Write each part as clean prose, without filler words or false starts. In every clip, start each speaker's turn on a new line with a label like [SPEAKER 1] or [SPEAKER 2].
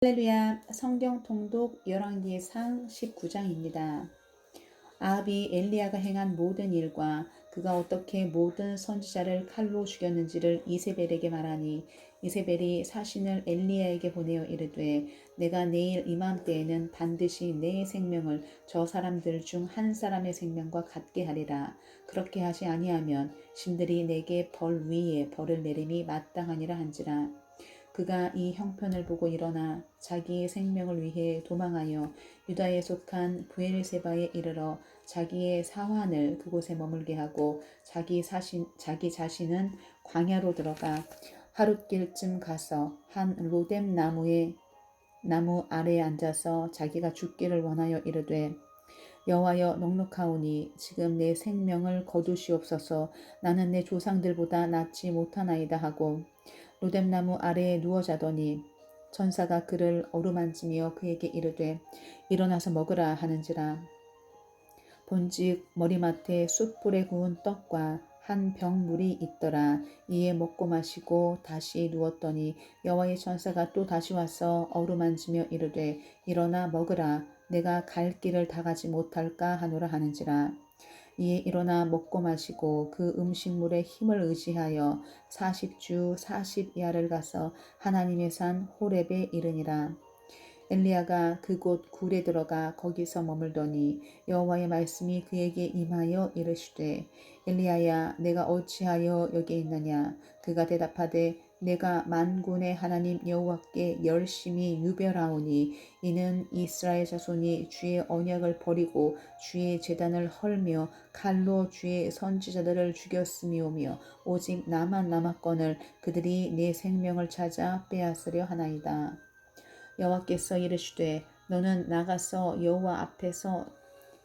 [SPEAKER 1] 할렐루야. 성경 통독 열왕기상 19장입니다. 아합이 엘리야가 행한 모든 일과 그가 어떻게 모든 선지자를 칼로 죽였는지를 이세벨에게 말하니, 이세벨이 사신을 엘리야에게 보내어 이르되, 내가 내일 이맘때에는 반드시 내 생명을 저 사람들 중 한 사람의 생명과 같게 하리라. 그렇게 하지 아니하면 신들이 내게 벌 위에 벌을 내림이 마땅하니라 한지라. 그가 이 형편을 보고 일어나 자기의 생명을 위해 도망하여 유다에 속한 브엘세바에 이르러 자기의 사환을 그곳에 머물게 하고 자기 자신은 광야로 들어가 하룻길쯤 가서 한 로뎀 나무 아래에 앉아서 자기가 죽기를 원하여 이르되, 여호와여, 넉넉하오니 지금 내 생명을 거두시옵소서. 나는 내 조상들보다 낫지 못하나이다 하고 로뎀나무 아래에 누워 자더니 천사가 그를 어루만지며 그에게 이르되, 일어나서 먹으라 하는지라. 본즉 머리맡에 숯불에 구운 떡과 한 병 물이 있더라. 이에 먹고 마시고 다시 누웠더니 여호와의 천사가 또 다시 와서 어루만지며 이르되, 일어나 먹으라. 내가 갈 길을 다 가지 못할까 하노라 하는지라. 이에 일어나 먹고 마시고 그 음식물의 힘을 의지하여 40주 40야를 가서 하나님의 산 호렙에 이르니라. 엘리야가 그곳 굴에 들어가 거기서 머물더니 여호와의 말씀이 그에게 임하여 이르시되, 엘리야야, 내가 어찌하여 여기 있느냐? 그가 대답하되, 내가 만군의 하나님 여호와께 열심히 유별하오니 이는 이스라엘 자손이 주의 언약을 버리고 주의 제단을 헐며 칼로 주의 선지자들을 죽였음이오며 오직 나만 남았거늘 그들이 내 생명을 찾아 빼앗으려 하나이다. 여호와께서 이르시되, 너는 나가서 여호와 앞에서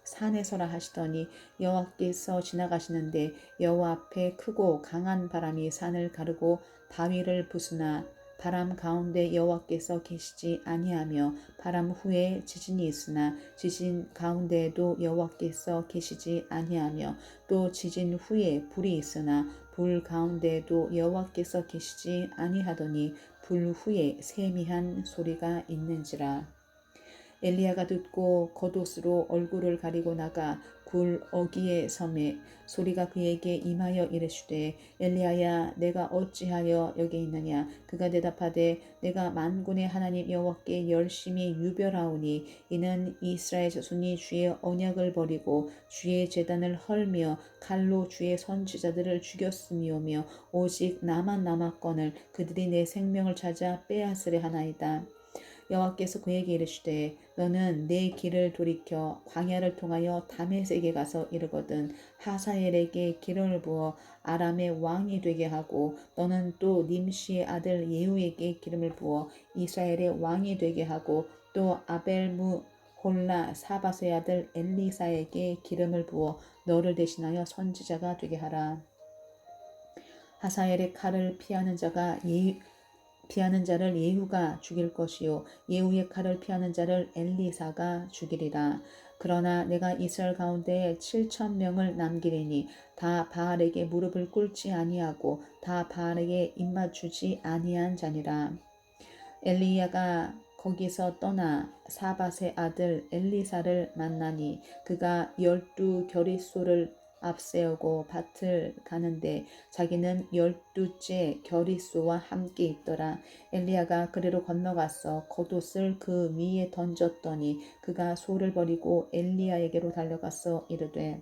[SPEAKER 1] 산에 서라 하시더니 여호와께서 지나가시는데 여호와 앞에 크고 강한 바람이 산을 가르고 바위를 부수나 바람 가운데 여호와께서 계시지 아니하며 바람 후에 지진이 있으나 지진 가운데에도 여호와께서 계시지 아니하며 또 지진 후에 불이 있으나 불 가운데에도 여호와께서 계시지 아니하더니 불 후에 세미한 소리가 있는지라. 엘리야가 듣고 겉옷으로 얼굴을 가리고 나가 굴 어귀에 섬에 소리가 그에게 임하여 이르시되, 엘리야야, 내가 어찌하여 여기 있느냐? 그가 대답하되, 내가 만군의 하나님 여호와께 열심히 유별하오니 이는 이스라엘 자손이 주의 언약을 버리고 주의 제단을 헐며 칼로 주의 선지자들을 죽였음이오며 오직 나만 남았거늘 그들이 내 생명을 찾아 빼앗으려 하나이다. 여호와께서 그에게 이르시되, 너는 내 길을 돌이켜 광야를 통하여 다메섹에 가서 이르거든 하사엘에게 기름을 부어 아람의 왕이 되게 하고, 너는 또 님시의 아들 예후에게 기름을 부어 이스라엘의 왕이 되게 하고, 또 아벨무 홀라 사바스의 아들 엘리사에게 기름을 부어 너를 대신하여 선지자가 되게 하라. 하사엘의 칼을 피하는 자를 예후가 죽일 것이요 예후의 칼을 피하는 자를 엘리사가 죽이리라. 그러나 내가 이스라엘 가운데 7,000명을 남기리니 다 바알에게 무릎을 꿇지 아니하고 다 바알에게 입맞추지 아니한 자니라. 엘리야가 거기서 떠나 사밧의 아들 엘리사를 만나니 그가 12겨릿소를 앞세우고 밭을 가는데 자기는 12째 겨릿소와 함께 있더라. 엘리야가 그리로 건너가서 겉옷을 그 위에 던졌더니 그가 소를 버리고 엘리야에게로 달려가서 이르되,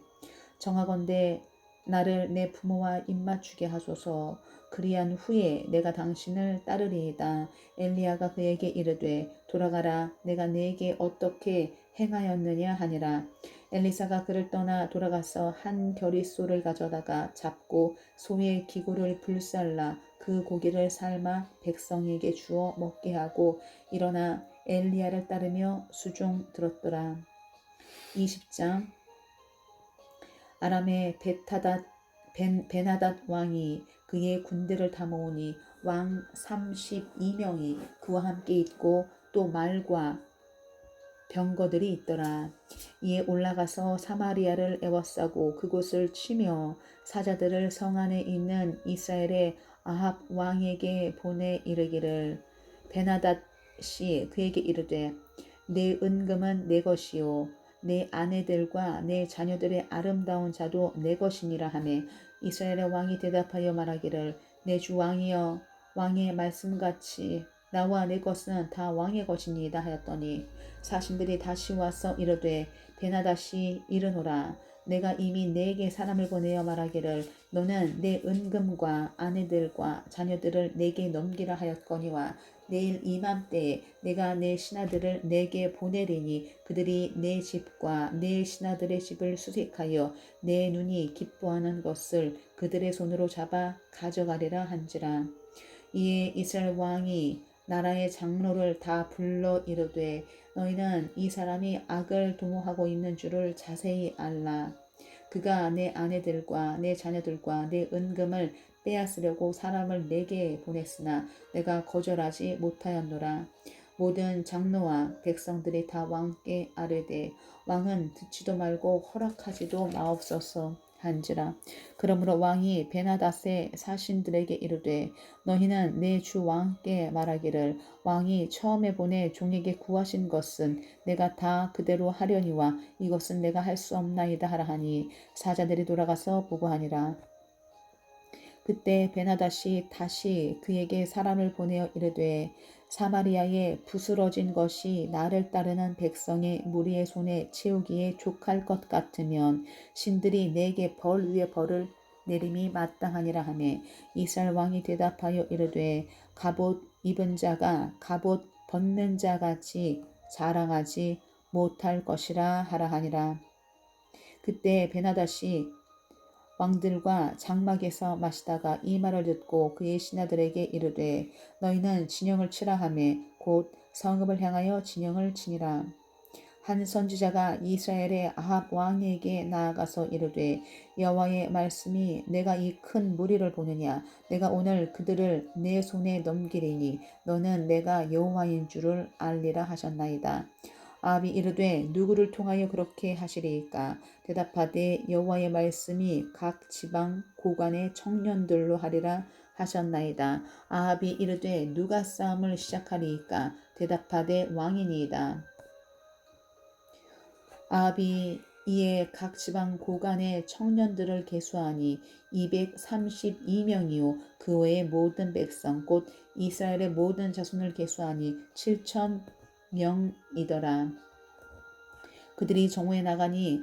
[SPEAKER 1] 정하건대 나를 내 부모와 입맞추게 하소서. 그리한 후에 내가 당신을 따르리이다. 엘리야가 그에게 이르되, 돌아가라. 내가 네게 어떻게 행하였느냐 하니라. 엘리사가 그를 떠나 돌아가서 한 겨릿소를 가져다가 잡고 소의 기구를 불살라 그 고기를 삶아 백성에게 주어 먹게 하고 일어나 엘리야를 따르며 수종 들었더라. 20장. 아람의 베나닷 왕이 그의 군대를 다 모으니 왕 32명이 그와 함께 있고 또 말과 병거들이 있더라. 이에 올라가서 사마리아를 에워싸고 그곳을 치며 사자들을 성 안에 있는 이스라엘의 아합 왕에게 보내 이르기를, 베나닷 베나다시 그에게 이르되 내 은금은 내 것이요 내 아내들과 내 자녀들의 아름다운 자도 내 것이니라 하매 이스라엘의 왕이 대답하여 말하기를 내 주 왕이여 왕의 말씀같이 나와 내 것은 다 왕의 것이니이다 하였더니 사신들이 다시 와서 이르되 베나다시 이르노라 내가 이미 내게 사람을 보내어 말하기를 너는 내 은금과 아내들과 자녀들을 내게 넘기라 하였거니와 내일 이맘때에 내가 내 신하들을 내게 보내리니 그들이 내 집과 내 신하들의 집을 수색하여 내 눈이 기뻐하는 것을 그들의 손으로 잡아 가져가리라 한지라. 이에 이스라엘 왕이 나라의 장로를 다 불러 이르되 너희는 이 사람이 악을 도모하고 있는 줄을 자세히 알라. 그가 내 아내들과 내 자녀들과 내 은금을 빼앗으려고 사람을 내게 보냈으나 내가 거절하지 못하였노라. 모든 장로와 백성들이 다 왕께 아뢰되 왕은 듣지도 말고 허락하지도 마옵소서 한지라. 그러므로 왕이 베나닷의 사신들에게 이르되 너희는 내 주 왕께 말하기를 왕이 처음에 보내 종에게 구하신 것은 내가 다 그대로 하려니와 이것은 내가 할 수 없나이다 하라 하니 사자들이 돌아가서 보고하니라. 그때 베나닷이 다시 그에게 사람을 보내어 이르되 사마리아에 부스러진 것이 나를 따르는 백성의 무리의 손에 채우기에 족할 것 같으면 신들이 내게 벌 위에 벌을 내림이 마땅하니라 하매 이스라엘 왕이 대답하여 이르되 갑옷 입은 자가 갑옷 벗는 자 같이 자랑하지 못할 것이라 하라 하니라. 그때 베나닷이 왕들과 장막에서 마시다가 이 말을 듣고 그의 신하들에게 이르되 너희는 진영을 치라 하매 곧 성읍을 향하여 진영을 치니라. 한 선지자가 이스라엘의 아합 왕에게 나아가서 이르되 여호와의 말씀이 내가 이 큰 무리를 보느냐 내가 오늘 그들을 내 손에 넘기리니 너는 내가 여호와인 줄을 알리라 하셨나이다. 아합이 이르되 누구를 통하여 그렇게 하시리이까 대답하되 여호와의 말씀이 각 지방 고관의 청년들로 하리라 하셨나이다. 아합이 이르되 누가 싸움을 시작하리이까 대답하되 왕이니이다. 아합이 이에 각 지방 고관의 청년들을 계수하니 232명이요 그 외의 모든 백성 곧 이스라엘의 모든 자손을 계수하니 7,000명이더라. 그들이 정오에 나가니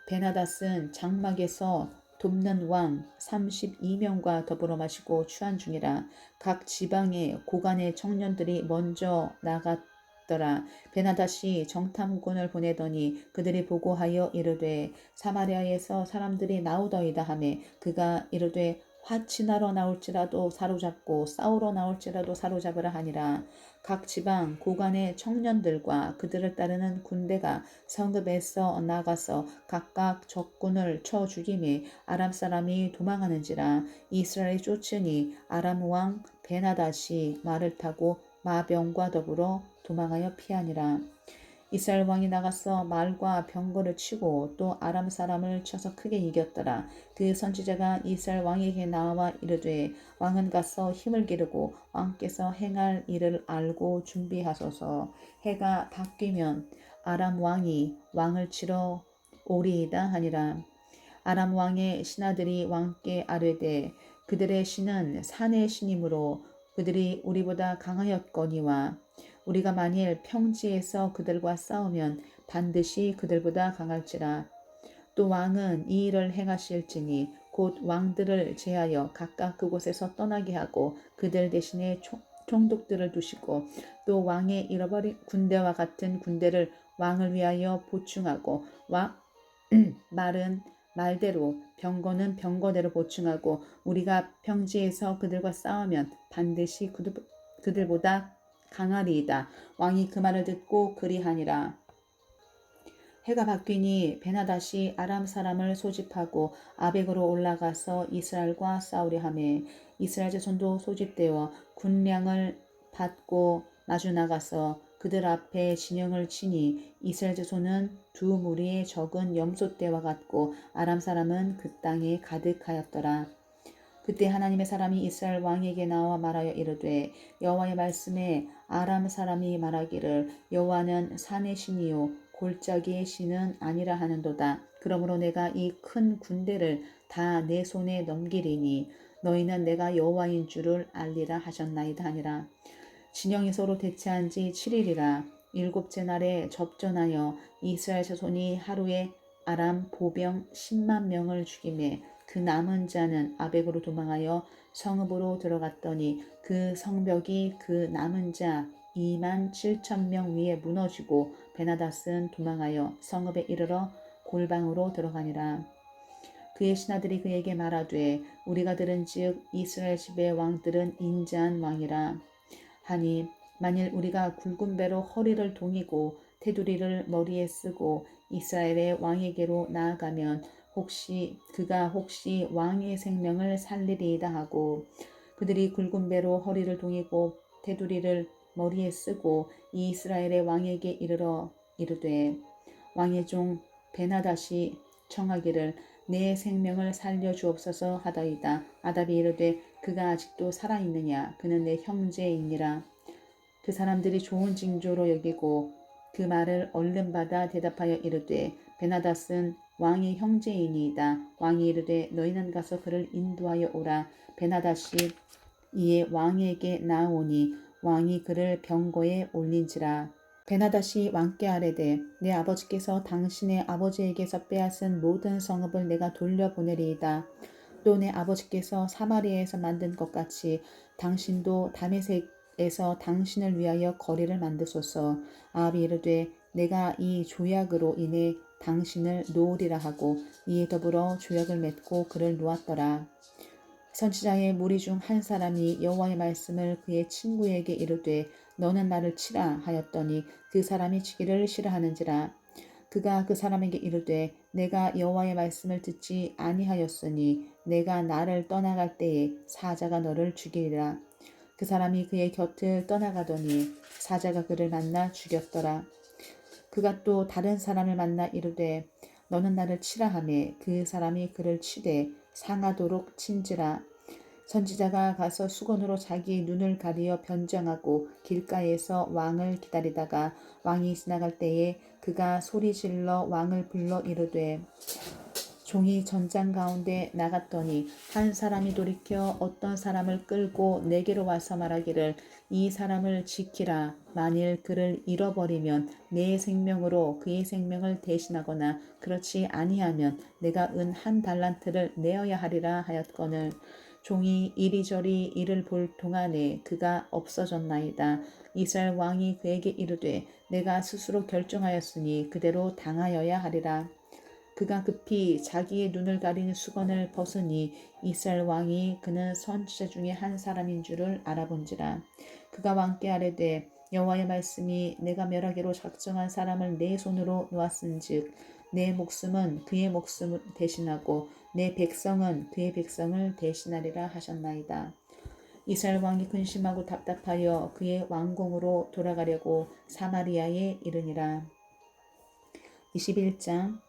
[SPEAKER 1] 베나닷은 장막에서 돕는 왕 32명과 더불어 마시고 취한 중이라. 각 지방의 고관의 청년들이 먼저 나갔더라. 베나닷이 정탐꾼을 보내더니 그들이 보고하여 이르되 사마리아에서 사람들이 나오더이다 하매 그가 이르되 화친하러 나올지라도 사로잡고 싸우러 나올지라도 사로잡으라 하니라. 각 지방 고관의 청년들과 그들을 따르는 군대가 성읍에서 나가서 각각 적군을 쳐 죽이매 아람 사람이 도망하는지라. 이스라엘이 쫓으니 아람 왕 베나닷이 말을 타고 마병과 더불어 도망하여 피하니라. 이스라엘 왕이 나가서 말과 병거를 치고 또 아람 사람을 쳐서 크게 이겼더라. 그 선지자가 이스라엘 왕에게 나와 이르되 왕은 가서 힘을 기르고 왕께서 행할 일을 알고 준비하소서. 해가 바뀌면 아람 왕이 왕을 치러 오리이다 하니라. 아람 왕의 신하들이 왕께 아뢰되 그들의 신은 산의 신이므로 그들이 우리보다 강하였거니와 우리가 만일 평지에서 그들과 싸우면 반드시 그들보다 강할지라. 또 왕은 이 일을 행하실지니 곧 왕들을 제하여 각각 그곳에서 떠나게 하고 그들 대신에 총독들을 두시고 또 왕의 잃어버린 군대와 같은 군대를 왕을 위하여 보충하고 말은 말대로 병거는 병거대로 보충하고 우리가 평지에서 그들과 싸우면 반드시 그들보다 강하리이다. 왕이 그 말을 듣고 그리하니라. 해가 바뀌니 베나닷이 아람 사람을 소집하고 아벡으로 올라가서 이스라엘과 싸우려 하매 이스라엘 자손도 소집되어 군량을 받고 마주 나가서 그들 앞에 진영을 치니 이스라엘 자손은 두 무리의 적은 염소떼와 같고 아람 사람은 그 땅에 가득하였더라. 그때 하나님의 사람이 이스라엘 왕에게 나와 말하여 이르되 여호와의 말씀에 아람 사람이 말하기를 여호와는 산의 신이요 골짜기의 신은 아니라 하는도다. 그러므로 내가 이 큰 군대를 다 내 손에 넘기리니 너희는 내가 여호와인 줄을 알리라 하셨나이다 하니라. 진영이 서로 대치한 지 7일이라. 일곱째 날에 접전하여 이스라엘 자손이 하루에 아람 보병 10만 명을 죽이매 그 남은 자는 아벡으로 도망하여 성읍으로 들어갔더니 그 성벽이 그 남은 자 2만 7천 명 위에 무너지고 베나닷은 도망하여 성읍에 이르러 골방으로 들어가니라. 그의 신하들이 그에게 말하되 우리가 들은즉 이스라엘 집의 왕들은 인자한 왕이라 하니 만일 우리가 굵은 배로 허리를 동이고 테두리를 머리에 쓰고 이스라엘의 왕에게로 나아가면 그가 혹시 왕의 생명을 살리리이다 하고 그들이 굵은 배로 허리를 동이고 테두리를 머리에 쓰고 이스라엘의 왕에게 이르러 이르되 왕의 종 베나닷이 청하기를 내 생명을 살려 주옵소서 하더이다. 아답이 이르되 그가 아직도 살아있느냐 그는 내 형제이니라. 그 사람들이 좋은 징조로 여기고 그 말을 얼른 받아 대답하여 이르되 베나닷은 왕의 형제이니이다. 왕이 이르되 너희는 가서 그를 인도하여 오라. 베나닷이 이에 왕에게 나오니 왕이 그를 병거에 올린지라. 베나닷이 왕께 아뢰되 내 아버지께서 당신의 아버지에게서 빼앗은 모든 성읍을 내가 돌려보내리이다. 또 내 아버지께서 사마리아에서 만든 것 같이 당신도 다메섹에서 당신을 위하여 거리를 만드소서. 아합이 이르되 내가 이 조약으로 인해 당신을 놓으리라 하고 이에 더불어 조약을 맺고 그를 놓았더라. 선지자의 무리 중 한 사람이 여호와의 말씀을 그의 친구에게 이르되 너는 나를 치라 하였더니 그 사람이 치기를 싫어하는지라. 그가 그 사람에게 이르되 내가 여호와의 말씀을 듣지 아니하였으니 내가 나를 떠나갈 때에 사자가 너를 죽이리라. 그 사람이 그의 곁을 떠나가더니 사자가 그를 만나 죽였더라. 그가 또 다른 사람을 만나 이르되 너는 나를 치라 하매 그 사람이 그를 치되 상하도록 친지라. 선지자가 가서 수건으로 자기 눈을 가리어 변장하고 길가에서 왕을 기다리다가 왕이 지나갈 때에 그가 소리질러 왕을 불러 이르되 종이 전장 가운데 나갔더니 한 사람이 돌이켜 어떤 사람을 끌고 내게로 와서 말하기를 이 사람을 지키라. 만일 그를 잃어버리면 내 생명으로 그의 생명을 대신하거나 그렇지 아니하면 내가 은 1달란트를 내어야 하리라 하였거늘 종이 이리저리 이를 볼 동안에 그가 없어졌나이다. 이스라엘 왕이 그에게 이르되 내가 스스로 결정하였으니 그대로 당하여야 하리라. 그가 급히 자기의 눈을 가리는 수건을 벗으니 이스라엘 왕이 그는 선지자 중에 한 사람인 줄을 알아본지라. 그가 왕께 아뢰되 여호와의 말씀이 내가 멸하기로 작정한 사람을 내 손으로 놓았은즉 내 목숨은 그의 목숨을 대신하고 내 백성은 그의 백성을 대신하리라 하셨나이다. 이스라엘 왕이 근심하고 답답하여 그의 왕궁으로 돌아가려고 사마리아에 이르니라. 21장.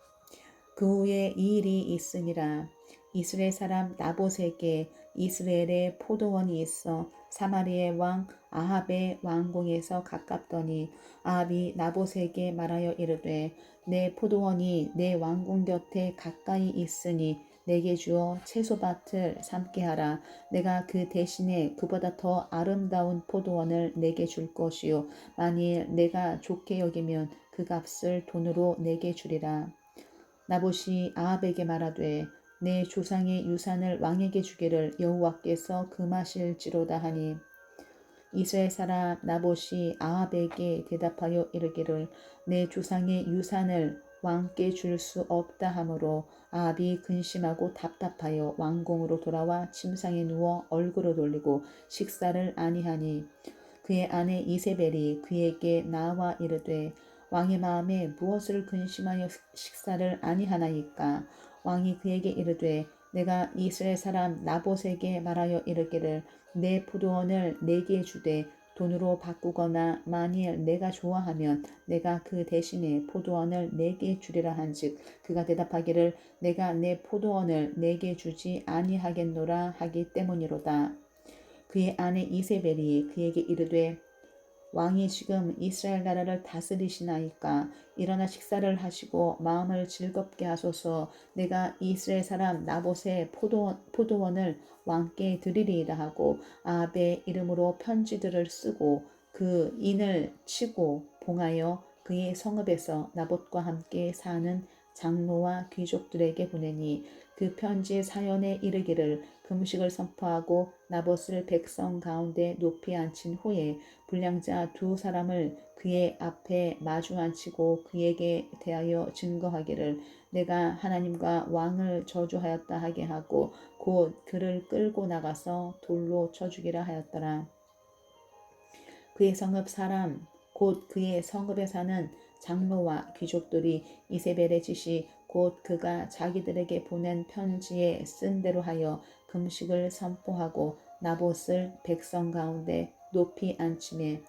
[SPEAKER 1] 그 후에 이 일이 있으니라. 이스라엘 사람 나봇에게 이스라엘에 포도원이 있어 사마리아의 왕 아합의 왕궁에서 가깝더니 아합이 나봇에게 말하여 이르되 내 포도원이 내 왕궁 곁에 가까이 있으니 내게 주어 채소밭을 삼게 하라. 내가 그 대신에 그보다 더 아름다운 포도원을 내게 줄 것이요 만일 내가 좋게 여기면 그 값을 돈으로 내게 주리라. 나봇이 아합에게 말하되 내 조상의 유산을 왕에게 주기를 여호와께서 금하실지로다 하니 이스라엘 사람 나봇이 아합에게 대답하여 이르기를 내 조상의 유산을 왕께 줄 수 없다 하므로 아합이 근심하고 답답하여 왕궁으로 돌아와 침상에 누워 얼굴을 돌리고 식사를 아니하니 그의 아내 이세벨이 그에게 나와 이르되 왕의 마음에 무엇을 근심하여 식사를 아니하나이까. 왕이 그에게 이르되 내가 이스라엘 사람 나봇에게 말하여 이르기를 내 포도원을 내게 주되 돈으로 바꾸거나 만일 내가 좋아하면 내가 그 대신에 포도원을 내게 주리라 한즉 그가 대답하기를 내가 내 포도원을 내게 주지 아니하겠노라 하기 때문이로다. 그의 아내 이세벨이 그에게 이르되 왕이 지금 이스라엘 나라를 다스리시나이까 일어나 식사를 하시고 마음을 즐겁게 하소서. 내가 이스라엘 사람 나봇의 포도원을 왕께 드리리이다 하고 아합의 이름으로 편지들을 쓰고 그 인을 치고 봉하여 그의 성읍에서 나봇과 함께 사는 장로와 귀족들에게 보내니 그 편지의 사연에 이르기를 금식을 선포하고 나봇을 백성 가운데 높이 앉힌 후에 불량자 두 사람을 그의 앞에 마주 앉히고 그에게 대하여 증거하기를 내가 하나님과 왕을 저주하였다 하게 하고 곧 그를 끌고 나가서 돌로 쳐 죽이라 하였더라. 그의 성읍 사람 곧 그의 성읍에 사는 장로와 귀족들이 이세벨의 지시 곧 그가 자기들에게 보낸 편지에 쓴 대로 하여 금식을 선포하고 나봇을 백성 가운데 높이 앉히매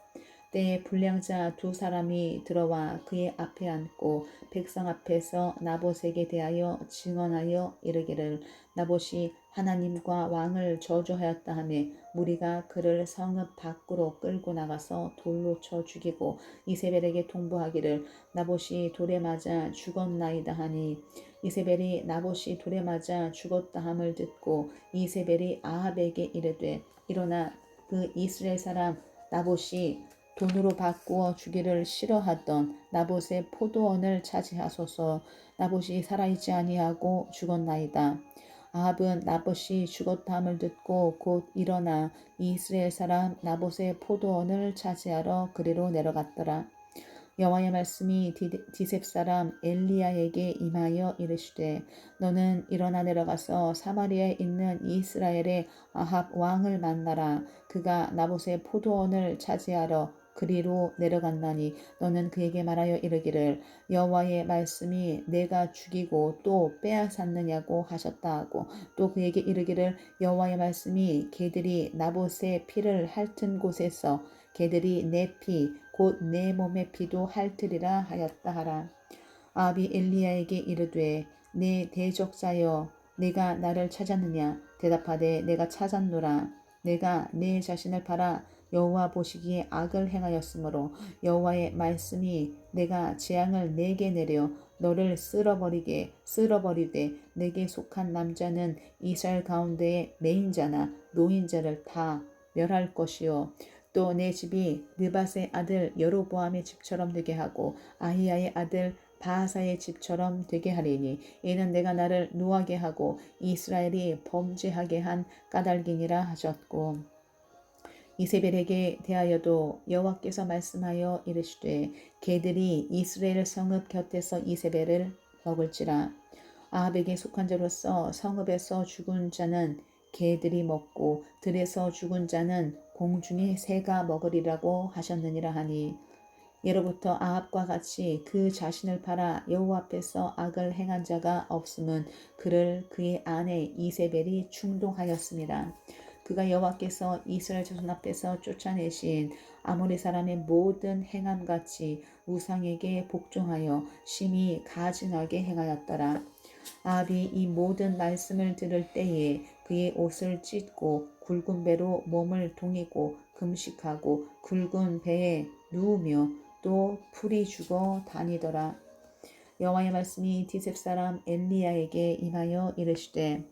[SPEAKER 1] 때에 불량자 두 사람이 들어와 그의 앞에 앉고 백성 앞에서 나봇에게 대하여 증언하여 이르기를 나봇이 하나님과 왕을 저주하였다 하며 무리가 그를 성읍 밖으로 끌고 나가서 돌로 쳐 죽이고 이세벨에게 통보하기를 나봇이 돌에 맞아 죽었나이다 하니 이세벨이 나봇이 돌에 맞아 죽었다 함을 듣고 이세벨이 아합에게 이르되 일어나 그 이스라엘 사람 나봇이 돈으로 바꾸어 주기를 싫어하던 나봇의 포도원을 차지하소서. 나봇이 살아있지 아니하고 죽었나이다. 아합은 나봇이 죽었다 함을 듣고 곧 일어나 이스라엘 사람 나봇의 포도원을 차지하러 그리로 내려갔더라. 여호와의 말씀이 디셉 사람 엘리야에게 임하여 이르시되 너는 일어나 내려가서 사마리아에 있는 이스라엘의 아합 왕을 만나라. 그가 나봇의 포도원을 차지하러 그리로 내려갔나니 너는 그에게 말하여 이르기를 여호와의 말씀이 내가 죽이고 또 빼앗았느냐고 하셨다 하고 또 그에게 이르기를 여호와의 말씀이 개들이 나봇의 피를 핥은 곳에서 개들이 내 피 곧 내 몸의 피도 핥으리라 하였다 하라. 아합이 엘리야에게 이르되 내 대적자여 내가 나를 찾았느냐 대답하되 내가 찾았노라. 내가 내 자신을 팔아 여호와 보시기에 악을 행하였으므로 여호와의 말씀이 내가 재앙을 내게 내려 너를 쓸어버리되 내게 속한 남자는 이스라엘 가운데의 매인자나 노인자를 다 멸할 것이요 또 내 집이 느밧의 아들 여로보암의 집처럼 되게 하고 아히야의 아들 바하사의 집처럼 되게 하리니 이는 내가 나를 노하게 하고 이스라엘이 범죄하게 한 까닭이니라 하셨고 이세벨에게 대하여도 여호와께서 말씀하여 이르시되 개들이 이스라엘 성읍 곁에서 이세벨을 먹을지라. 아합에게 속한 자로서 성읍에서 죽은 자는 개들이 먹고 들에서 죽은 자는 공중의 새가 먹으리라고 하셨느니라 하니 예로부터 아합과 같이 그 자신을 팔아 여호와 앞에서 악을 행한 자가 없음은 그를 그의 아내 이세벨이 충동하였습니다. 그가 여호와께서 이스라엘 자손 앞에서 쫓아내신 아모리 사람의 모든 행함같이 우상에게 복종하여 심히 가증하게 행하였더라. 아합이 이 모든 말씀을 들을 때에 그의 옷을 찢고 굵은 배로 몸을 동이고 금식하고 굵은 배에 누우며 또 풀이 죽어 다니더라. 여호와의 말씀이 디셉 사람 엘리야에게 임하여 이르시되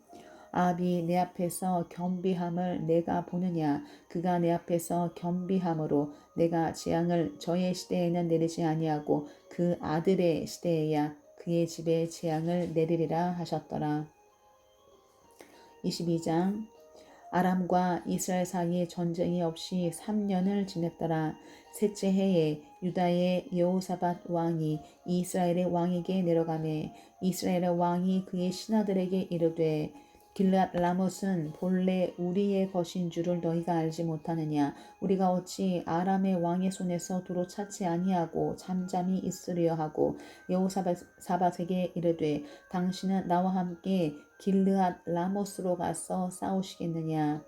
[SPEAKER 1] 아합이 내 앞에서 겸비함을 내가 보느냐 그가 내 앞에서 겸비함으로 내가 재앙을 저의 시대에는 내리지 아니하고 그 아들의 시대에야 그의 집에 재앙을 내리리라 하셨더라. 22장 아람과 이스라엘 사이에 전쟁이 없이 3년을 지냈더라. 셋째 해에 유다의 여호사밧 왕이 이스라엘의 왕에게 내려가매 이스라엘의 왕이 그의 신하들에게 이르되 길앗 라못은 본래 우리의 것인 줄을 너희가 알지 못하느냐. 우리가 어찌 아람의 왕의 손에서 도로 찾지 아니하고 잠잠히 있으려 하고 여호사밧에게 이르되 당신은 나와 함께 길르앗 라못으로 가서 싸우시겠느냐.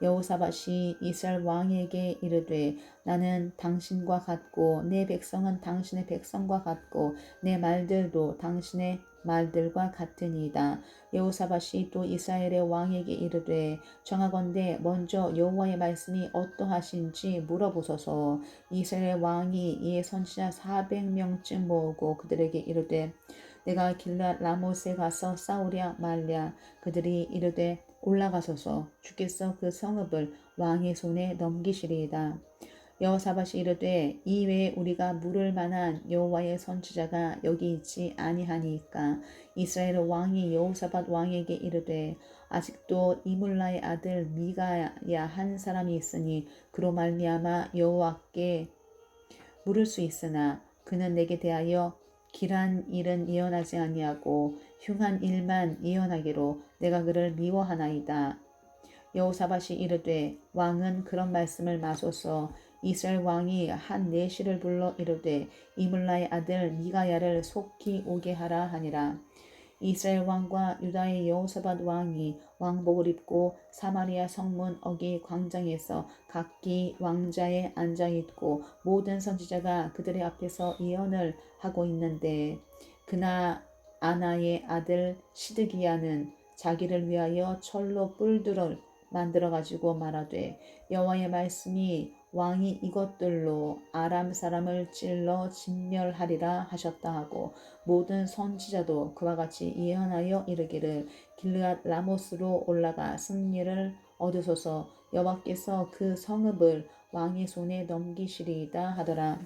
[SPEAKER 1] 여호사밧이 이스라엘 왕에게 이르되 나는 당신과 같고 내 백성은 당신의 백성과 같고 내 말들도 당신의 말들과 같으니이다. 여호사밧이 또 이스라엘의 왕에게 이르되 청하건대 먼저 여호와의 말씀이 어떠하신지 물어보소서. 이스라엘 왕이 이에 선지자 400명쯤 모으고 그들에게 이르되 내가 길랏 라못에 가서 싸우랴 말랴. 그들이 이르되 올라가소서. 주께서 그 성읍을 왕의 손에 넘기시리이다. 여호사밧이 이르되 이외에 우리가 물을 만한 여호와의 선지자가 여기 있지 아니하니까. 이스라엘 왕이 여호사밧 왕에게 이르되 아직도 이물라의 아들 미가야 한 사람이 있으니 그로 말미암아 여호와께 물을 수 있으나 그는 내게 대하여 길한 일은 예언하지 아니하고 흉한 일만 예언하기로 내가 그를 미워하나이다. 여호사밧이 이르되 왕은 그런 말씀을 마소서. 이스라엘 왕이 한 내시를 불러 이르되 이물라의 아들 미가야를 속히 오게 하라 하니라. 이스라엘 왕과 유다의 여호사밧 왕이 왕복을 입고 사마리아 성문 어기 광장에서 각기 왕자에 앉아 있고 모든 선지자가 그들의 앞에서 예언을 하고 있는데 그나 아나의 아들 시드기야는 자기를 위하여 철로 뿔들을 만들어 가지고 말하되 여호와의 말씀이 왕이 이것들로 아람 사람을 찔러 진멸하리라 하셨다 하고 모든 선지자도 그와 같이 예언하여 이르기를 길르앗 라모스로 올라가 승리를 얻으소서. 여호와께서 그 성읍을 왕의 손에 넘기시리이다 하더라.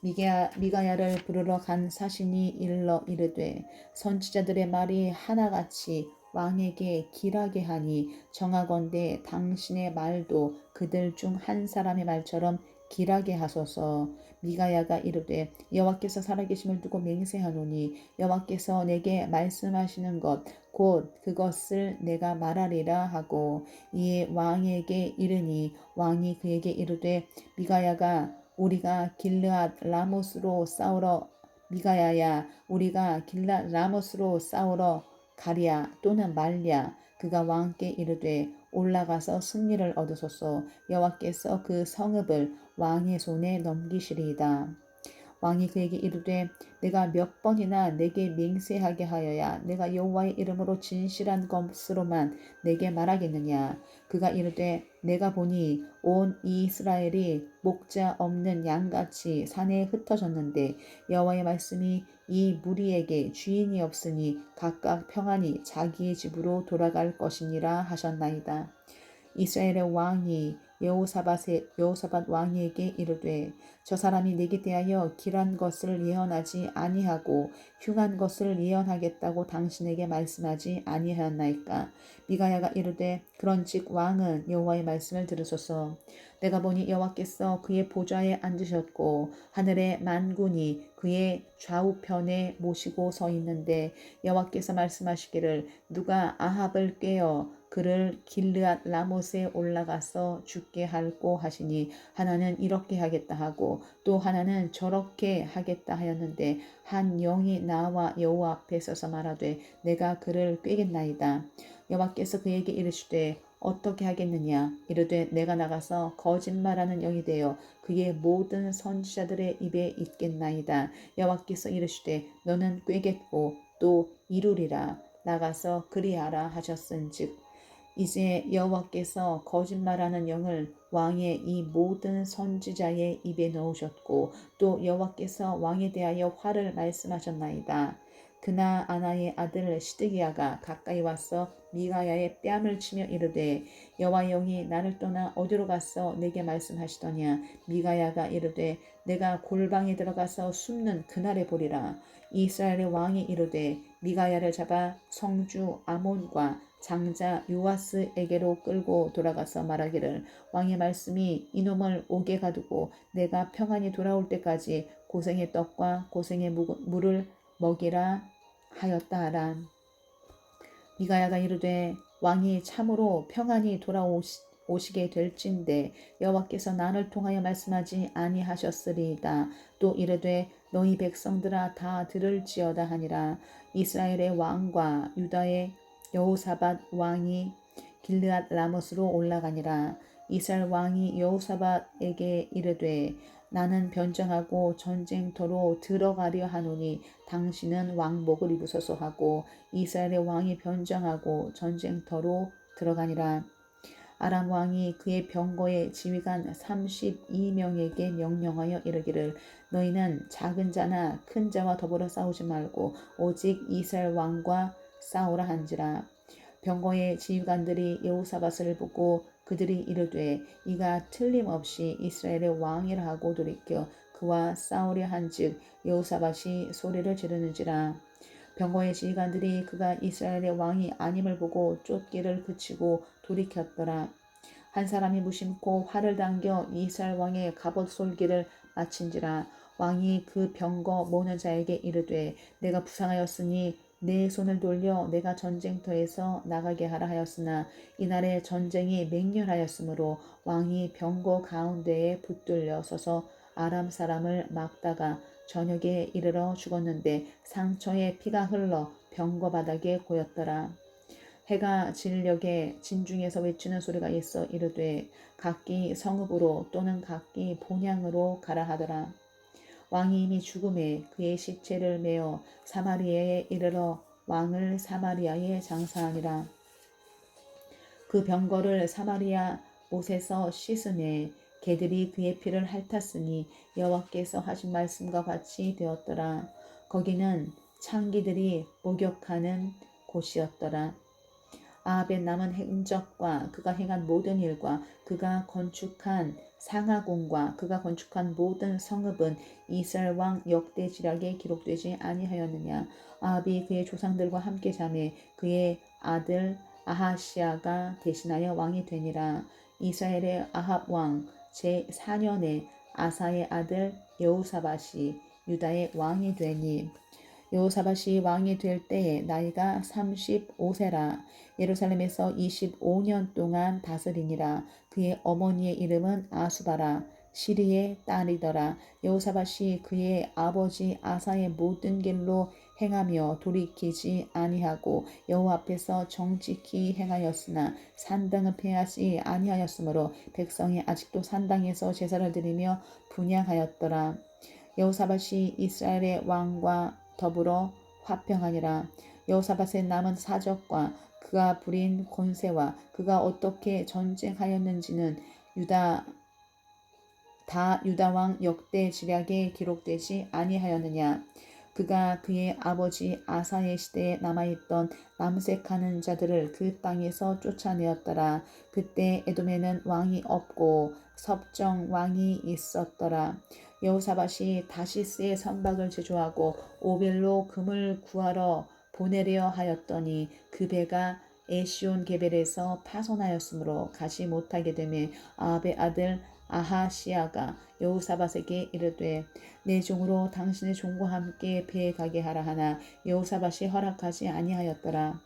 [SPEAKER 1] 미가야를 부르러 간 사신이 일러 이르되 선지자들의 말이 하나같이 왕에게 길하게 하니 정하건대 당신의 말도 그들 중 한 사람의 말처럼 길하게 하소서. 미가야가 이르되 여호와께서 살아계심을 두고 맹세하노니 여호와께서 내게 말씀하시는 것 곧 그것을 내가 말하리라 하고 이에 왕에게 이르니 왕이 그에게 이르되 미가야가 우리가 길르앗 라못으로 싸우러 미가야야 우리가 길르앗 라못으로 싸우러 가랴 또는 말랴. 그가 왕께 이르되 올라가서 승리를 얻으소서. 여호와께서 그 성읍을 왕의 손에 넘기시리이다. 왕이 그에게 이르되 내가 몇 번이나 내게 맹세하게 하여야 내가 여호와의 이름으로 진실한 것으로만 내게 말하겠느냐. 그가 이르되 내가 보니 온 이스라엘이 목자 없는 양같이 산에 흩어졌는데 여호와의 말씀이 이 무리에게 주인이 없으니 각각 평안히 자기의 집으로 돌아갈 것이니라 하셨나이다. 이스라엘의 왕이 여호사밧 왕에게 이르되 저 사람이 내게 대하여 길한 것을 예언하지 아니하고 흉한 것을 예언하겠다고 당신에게 말씀하지 아니하였나이까. 미가야가 이르되 그런즉 왕은 여호와의 말씀을 들으소서. 내가 보니 여호와께서 그의 보좌에 앉으셨고 하늘의 만군이 그의 좌우편에 모시고 서 있는데 여호와께서 말씀하시기를 누가 아합을 꾀어 그를 길르앗 라못에 올라가서 죽게 할꼬 하시니 하나는 이렇게 하겠다 하고 또 하나는 저렇게 하겠다 하였는데 한 영이 나와 여호와 앞에 서서 말하되 내가 그를 꾀겠나이다. 여호와께서 그에게 이르시되 어떻게 하겠느냐. 이르되 내가 나가서 거짓말하는 영이 되어 그의 모든 선지자들의 입에 있겠나이다. 여호와께서 이르시되 너는 꾀겠고 또 이루리라. 나가서 그리하라 하셨은즉 이제 여호와께서 거짓말하는 영을 왕의 이 모든 선지자의 입에 넣으셨고 또 여호와께서 왕에 대하여 화를 말씀하셨나이다. 그나 아나의 아들 시드기야가 가까이 와서 미가야의 뺨을 치며 이르되 여호와의 영이 나를 떠나 어디로 가서 내게 말씀하시더냐. 미가야가 이르되 내가 골방에 들어가서 숨는 그날에 보리라. 이스라엘의 왕이 이르되 미가야를 잡아 성주 아몬과 장자 요아스에게로 끌고 돌아가서 말하기를 왕의 말씀이 이놈을 옥에 가두고 내가 평안히 돌아올 때까지 고생의 떡과 고생의 물을 먹이라 하였다 하라. 미가야가 이르되 왕이 참으로 평안히 돌아오시게 될진대 여호와께서 나를 통하여 말씀하지 아니하셨으리이다. 또 이르되 너희 백성들아 다 들을지어다 하니라. 이스라엘의 왕과 유다의 여호사밧 왕이 길르앗 라못으로 올라가니라. 이스라엘 왕이 여호사밧에게 이르되 나는 변정하고 전쟁터로 들어가려 하노니 당신은 왕복을 입으소서 하고 이스라엘의 왕이 변정하고 전쟁터로 들어가니라. 아람 왕이 그의 병거의 지휘관 32명에게 명령하여 이르기를 너희는 작은 자나 큰 자와 더불어 싸우지 말고 오직 이스라엘 왕과 싸우라 한지라. 병거의 지휘관들이 여호사밧을 보고 그들이 이르되 이가 틀림없이 이스라엘의 왕이라 하고 돌이켜 그와 싸우려 한즉 여호사밧이 소리를 지르는지라. 병거의 지휘관들이 그가 이스라엘의 왕이 아님을 보고 쫓기를 그치고 돌이켰더라. 한 사람이 무심코 활을 당겨 이스라엘 왕의 갑옷 솔기를 마친지라. 왕이 그 병거 모는 자에게 이르되 내가 부상하였으니 내 손을 돌려 내가 전쟁터에서 나가게 하라 하였으나 이날에 전쟁이 맹렬하였으므로 왕이 병거 가운데에 붙들려 서서 아람 사람을 막다가 저녁에 이르러 죽었는데 상처에 피가 흘러 병거 바닥에 고였더라. 해가 질녘에 진중에서 외치는 소리가 있어 이르되 각기 성읍으로 또는 각기 본향으로 가라 하더라. 왕이 이미 죽음에 그의 시체를 메어 사마리아에 이르러 왕을 사마리아에 장사하니라. 그 병거를 사마리아 못에서 씻으매 개들이 그의 피를 핥았으니 여호와께서 하신 말씀과 같이 되었더라. 거기는 창기들이 목욕하는 곳이었더라. 아합의 남은 행적과 그가 행한 모든 일과 그가 건축한 상하궁과 그가 건축한 모든 성읍은 이스라엘 왕 역대지략에 기록되지 아니하였느냐. 아합이 그의 조상들과 함께 잠에 그의 아들 아하시아가 대신하여 왕이 되니라. 이스라엘의 아합 왕 제4년에 아사의 아들 여호사밧이 유다의 왕이 되니 여호사밧이 왕이 될 때에 나이가 35세라. 예루살렘에서 25년 동안 다스리니라. 그의 어머니의 이름은 아수바라. 시리의 딸이더라. 여호사밧이 그의 아버지 아사의 모든 길로 행하며 돌이키지 아니하고 여호와 앞에서 정직히 행하였으나 산당을 폐하지 아니하였으므로 백성이 아직도 산당에서 제사를 드리며 분향하였더라. 여호사밧이 이스라엘의 왕과 더불어 화평하니라. 여호사밧의 남은 사적과 그가 부린 권세와 그가 어떻게 전쟁하였는지는 유다 왕 역대 지략에 기록되지 아니하였느냐. 그가 그의 아버지 아사의 시대에 남아있던 남색하는 자들을 그 땅에서 쫓아내었더라. 그때 에돔에는 왕이 없고 섭정 왕이 있었더라. 여호사밧이 다시스의 선박을 제조하고 오벨로 금을 구하러 보내려 하였더니 그 배가 에시온 게벨에서 파손하였으므로 가지 못하게 되매 아합의 아들 아하시아가 여호사밧에게 이르되 내 종으로 당신의 종과 함께 배에 가게 하라 하나 여호사밧이 허락하지 아니하였더라.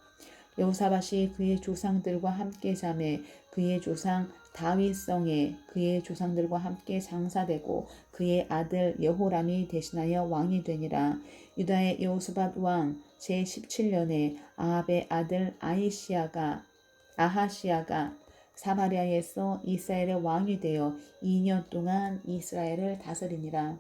[SPEAKER 1] 여호사밧이 그의 조상들과 함께 잠에 그의 조상 다윗성에 그의 조상들과 함께 장사되고 그의 아들 여호람이 대신하여 왕이 되니라. 유다의 여호사밧 왕 제17년에 아합의 아들 아하시아가 사마리아에서 이스라엘의 왕이 되어 2년 동안 이스라엘을 다스리니라.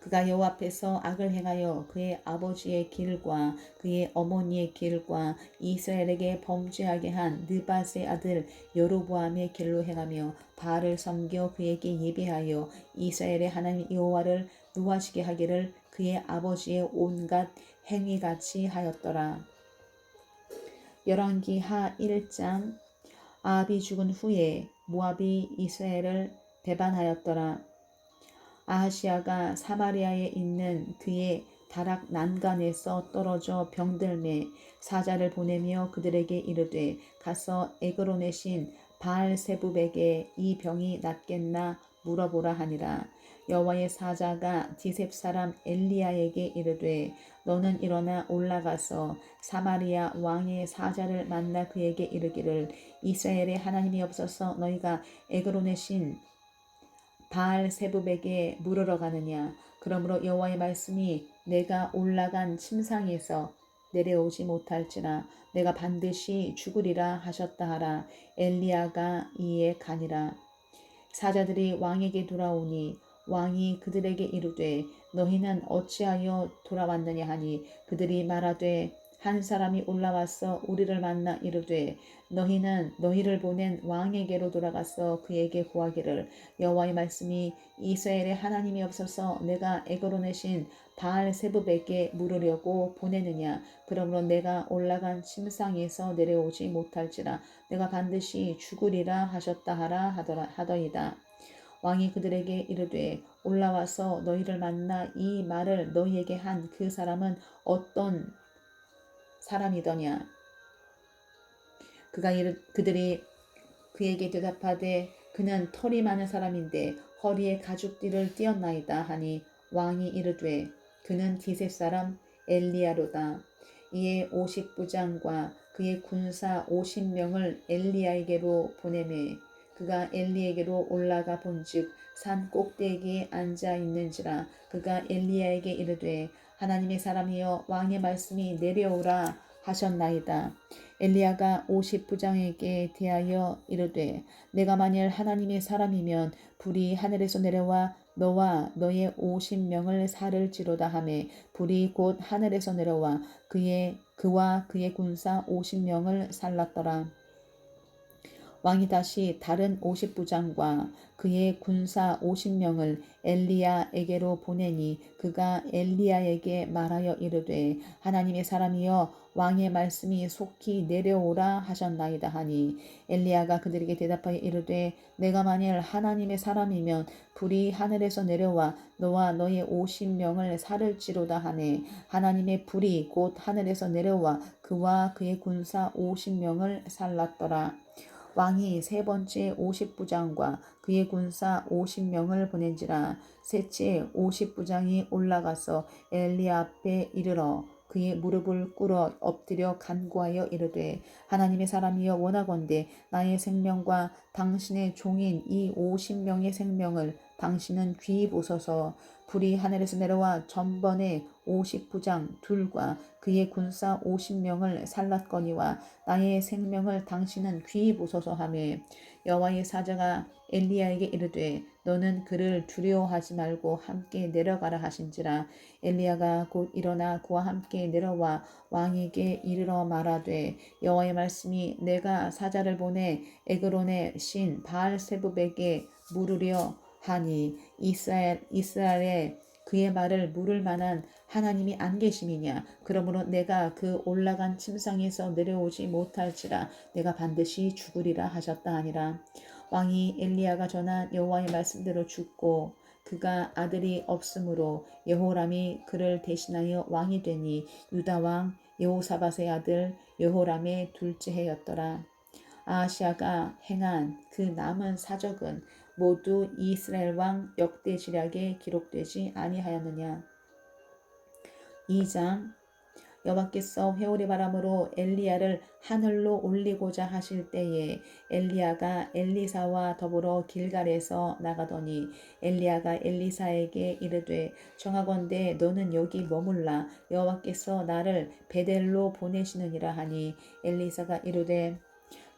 [SPEAKER 1] 그가 여호와 앞에서 악을 행하여 그의 아버지의 길과 그의 어머니의 길과 이스라엘에게 범죄하게 한 느밧의 아들 여로보암의 길로 행하며 바알을 섬겨 그에게 예배하여 이스라엘의 하나님 여호와를 노하시게 하기를 그의 아버지의 온갖 행위같이 하였더라. 열왕기하 1장. 아합이 죽은 후에 모압이 이스라엘을 배반하였더라. 아하시아가 사마리아에 있는 그의 다락 난간에서 떨어져 병들매 사자를 보내며 그들에게 이르되 가서 에그론의 신 바알세붑에게 이 병이 낫겠나 물어보라 하니라. 여호와의 사자가 디셉 사람 엘리야에게 이르되 너는 일어나 올라가서 사마리아 왕의 사자를 만나 그에게 이르기를 이스라엘의 하나님이 없어서 너희가 에그론의 신 바알세붑에게 물으러 가느냐. 그러므로 여호와의 말씀이 내가 올라간 침상에서 내려오지 못할지라 내가 반드시 죽으리라 하셨다 하라. 엘리야가 이에 가니라. 사자들이 왕에게 돌아오니 왕이 그들에게 이르되 너희는 어찌하여 돌아왔느냐 하니 그들이 말하되 한 사람이 올라와서 우리를 만나 이르되 너희는 너희를 보낸 왕에게로 돌아가서 그에게 구하기를 여호와의 말씀이 이스라엘의 하나님이 없어서 내가 에그론의 바알세붑에게 물으려고 보내느냐. 그러므로 내가 올라간 침상에서 내려오지 못할지라 내가 반드시 죽으리라 하셨다 하라 하더이다. 왕이 그들에게 이르되 올라와서 너희를 만나 이 말을 너희에게 한 그 사람은 어떤 사람이더냐. 그들이 그에게 대답하되 그는 털이 많은 사람인데 허리에 가죽띠를 띠었나이다 하니 왕이 이르되 그는 디셉 사람 엘리야로다. 이에 50부장과 그의 군사 50명을 엘리야에게로 보내매 그가 엘리에게로 올라가 본즉 산 꼭대기에 앉아 있는지라. 그가 엘리야에게 이르되 하나님의 사람이여 왕의 말씀이 내려오라 하셨나이다. 엘리야가 50부장에게 대하여 이르되 내가 만일 하나님의 사람이면 불이 하늘에서 내려와 너와 너의 50명을 살을지로다 하매 불이 곧 하늘에서 내려와 그와 그의 군사 50명을 살랐더라. 왕이 다시 다른 50부장과 그의 군사 50명을 엘리야에게로 보내니 그가 엘리야에게 말하여 이르되 하나님의 사람이여 왕의 말씀이 속히 내려오라 하셨나이다 하니 엘리야가 그들에게 대답하여 이르되 내가 만일 하나님의 사람이면 불이 하늘에서 내려와 너와 너의 50명을 살을지로다 하네. 하나님의 불이 곧 하늘에서 내려와 그와 그의 군사 50명을 살랐더라. 왕이 세 번째 50부장과 그의 군사 50명을 보낸지라. 셋째 50부장이 올라가서 엘리야 앞에 이르러 그의 무릎을 꿇어 엎드려 간구하여 이르되 하나님의 사람이여 원하건대 나의 생명과 당신의 종인 이 50명의 생명을 당신은 귀히 보소서. 불이 하늘에서 내려와 전번에 50부장 둘과 그의 군사 50명을 살랐거니와 나의 생명을 당신은 귀히 보소서 하매 여호와의 사자가 엘리야에게 이르되 너는 그를 두려워하지 말고 함께 내려가라 하신지라. 엘리야가 곧 일어나 그와 함께 내려와 왕에게 이르러 말하되 여호와의 말씀이 내가 사자를 보내 에그론의 신 바알세붑에게 물으려 하니 이스라엘에 그의 말을 물을 만한 하나님이 안 계심이냐. 그러므로 내가 그 올라간 침상에서 내려오지 못할지라 내가 반드시 죽으리라 하셨다 하니라. 왕이 엘리야가 전한 여호와의 말씀대로 죽고 그가 아들이 없으므로 여호람이 그를 대신하여 왕이 되니 유다 왕 여호사밧의 아들 여호람의 둘째 해였더라. 아하시아가 행한 그 남은 사적은 모두 이스라엘 왕 역대지략에 기록되지 아니하였느냐. 2장. 여호와께서 회오리 바람으로 엘리야를 하늘로 올리고자 하실 때에 엘리야가 엘리사와 더불어 길갈에서 나가더니 엘리야가 엘리사에게 이르되 청하건대 너는 여기 머물라 여호와께서 나를 베델로 보내시느니라 하니 엘리사가 이르되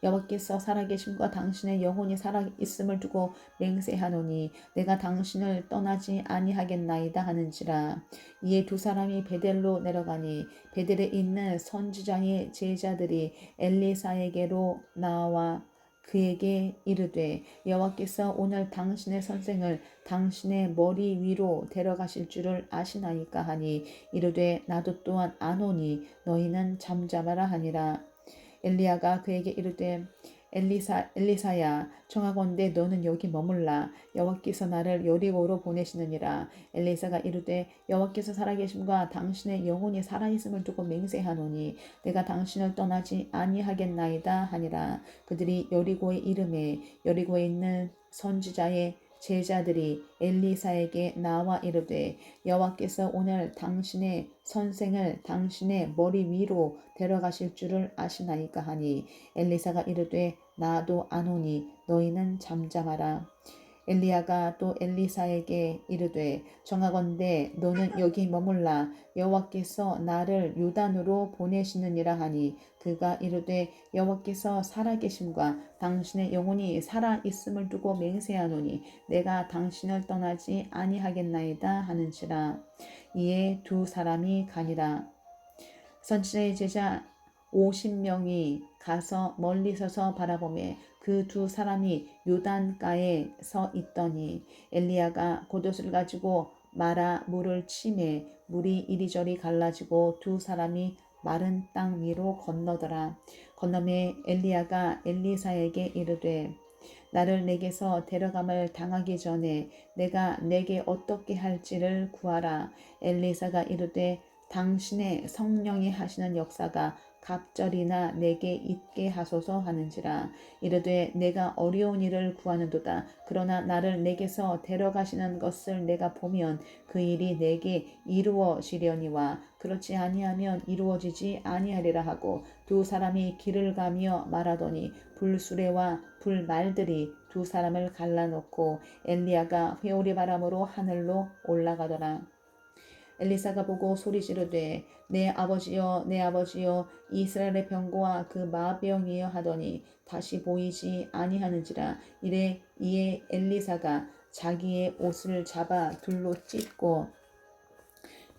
[SPEAKER 1] 여호와께서 살아계심과 당신의 영혼이 살아있음을 두고 맹세하노니 내가 당신을 떠나지 아니하겠나이다 하는지라. 이에 두 사람이 베델로 내려가니 베델에 있는 선지자의 제자들이 엘리사에게로 나와 그에게 이르되 여호와께서 오늘 당신의 선생을 당신의 머리 위로 데려가실 줄을 아시나이까 하니 이르되 나도 또한 아노니 너희는 잠잠하라 하니라. 엘리야가 그에게 이르되 엘리사야 청하건대 너는 여기 머물라 여호와께서 나를 여리고로 보내시느니라. 엘리사가 이르되 여호와께서 살아계심과 당신의 영혼이 살아있음을 두고 맹세하노니 내가 당신을 떠나지 아니하겠나이다 하니라. 그들이 여리고에 이르매 여리고에 있는 선지자의 제자들이 엘리사에게 나와 이르되 여호와께서 오늘 당신의 선생을 당신의 머리 위로 데려가실 줄을 아시나이까 하니 엘리사가 이르되 나도 아노니 너희는 잠잠하라. 엘리야가 또 엘리사에게 이르되 정하건대 너는 여기 머물라 여호와께서 나를 요단으로 보내시느니라 하니 그가 이르되 여호와께서 살아계심과 당신의 영혼이 살아 있음을 두고 맹세하노니 내가 당신을 떠나지 아니하겠나이다 하는지라. 이에 두 사람이 가니라. 선지자의 제자 50명이 가서 멀리 서서 바라보매 그 두 사람이 요단가에 서 있더니 엘리야가 겉옷을 가지고 말아 물을 치매 물이 이리저리 갈라지고 두 사람이 마른 땅 위로 건너더라. 건너매 엘리야가 엘리사에게 이르되 나를 내게서 데려감을 당하기 전에 내가 내게 어떻게 할지를 구하라. 엘리사가 이르되 당신의 성령이 하시는 역사가 갑절이나 내게 있게 하소서 하는지라. 이르되 내가 어려운 일을 구하는도다. 그러나 나를 내게서 데려가시는 것을 내가 보면 그 일이 내게 이루어지려니와 그렇지 아니하면 이루어지지 아니하리라 하고 두 사람이 길을 가며 말하더니 불수레와 불말들이 두 사람을 갈라놓고 엘리야가 회오리 바람으로 하늘로 올라가더라. 엘리사가 보고 소리지르되 내 아버지여 내 아버지여 이스라엘의 병거와 그 마병이여 하더니 다시 보이지 아니하는지라. 이에 엘리사가 자기의 옷을 잡아 둘로 찢고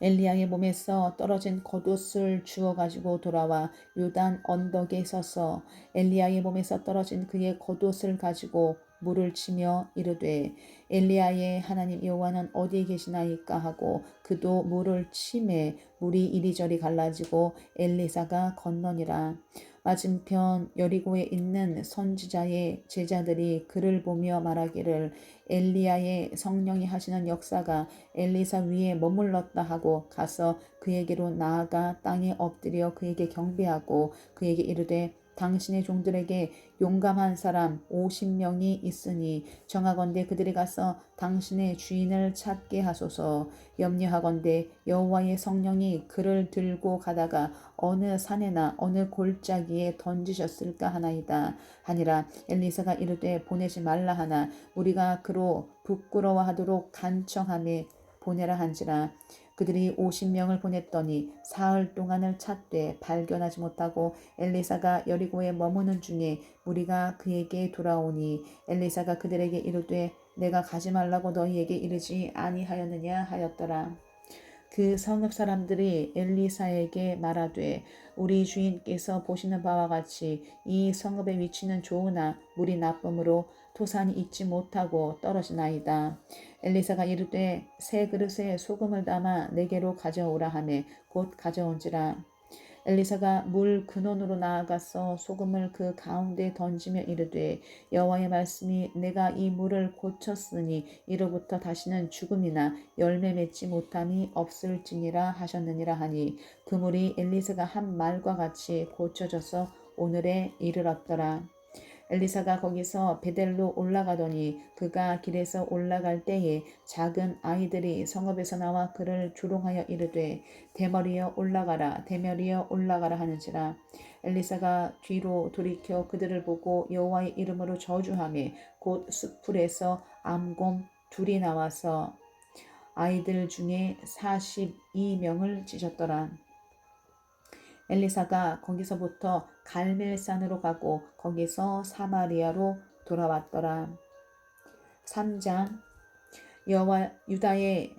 [SPEAKER 1] 엘리야의 몸에서 떨어진 겉옷을 주워 가지고 돌아와 요단 언덕에 서서 엘리야의 몸에서 떨어진 그의 겉옷을 가지고 물을 치며 이르되 엘리야의 하나님 여호와는 어디에 계시나이까 하고 그도 물을 치매 물이 이리저리 갈라지고 엘리사가 건너니라. 맞은편 여리고에 있는 선지자의 제자들이 그를 보며 말하기를 엘리야의 성령이 하시는 역사가 엘리사 위에 머물렀다 하고 가서 그에게로 나아가 땅에 엎드려 그에게 경배하고 그에게 이르되 당신의 종들에게 용감한 사람 50명이 있으니 정하건대 그들이 가서 당신의 주인을 찾게 하소서. 염려하건대 여호와의 성령이 그를 들고 가다가 어느 산에나 어느 골짜기에 던지셨을까 하나이다 하니라. 엘리사가 이르되 보내지 말라 하나 우리가 그로 부끄러워하도록 간청하며 보내라 한지라. 그들이 50명을 보냈더니 사흘 동안을 찾되 발견하지 못하고 엘리사가 여리고에 머무는 중에 무리가 그에게 돌아오니 엘리사가 그들에게 이르되 내가 가지 말라고 너희에게 이르지 아니하였느냐 하였더라. 그 성읍 사람들이 엘리사에게 말하되 우리 주인께서 보시는 바와 같이 이 성읍의 위치는 좋으나 물이 나쁨으로 토산이 있지 못하고 떨어지나이다. 엘리사가 이르되 새 그릇에 소금을 담아 내게로 가져오라 하매 곧 가져온지라. 엘리사가 물 근원으로 나아가서 소금을 그 가운데 던지며 이르되 여호와의 말씀이 내가 이 물을 고쳤으니 이로부터 다시는 죽음이나 열매 맺지 못함이 없을지니라 하셨느니라 하니 그 물이 엘리사가 한 말과 같이 고쳐져서 오늘에 이르렀더라. 엘리사가 거기서 베델로 올라가더니 그가 길에서 올라갈 때에 작은 아이들이 성읍에서 나와 그를 조롱하여 이르되 대머리여 올라가라 대머리여 올라가라 하는지라. 엘리사가 뒤로 돌이켜 그들을 보고 여호와의 이름으로 저주하며 곧 숯불에서 암곰 둘이 나와서 아이들 중에 42명을 찢었더라. 엘리사가 거기서부터 갈멜산으로 가고 거기서 사마리아로 돌아왔더라. 3장 유다의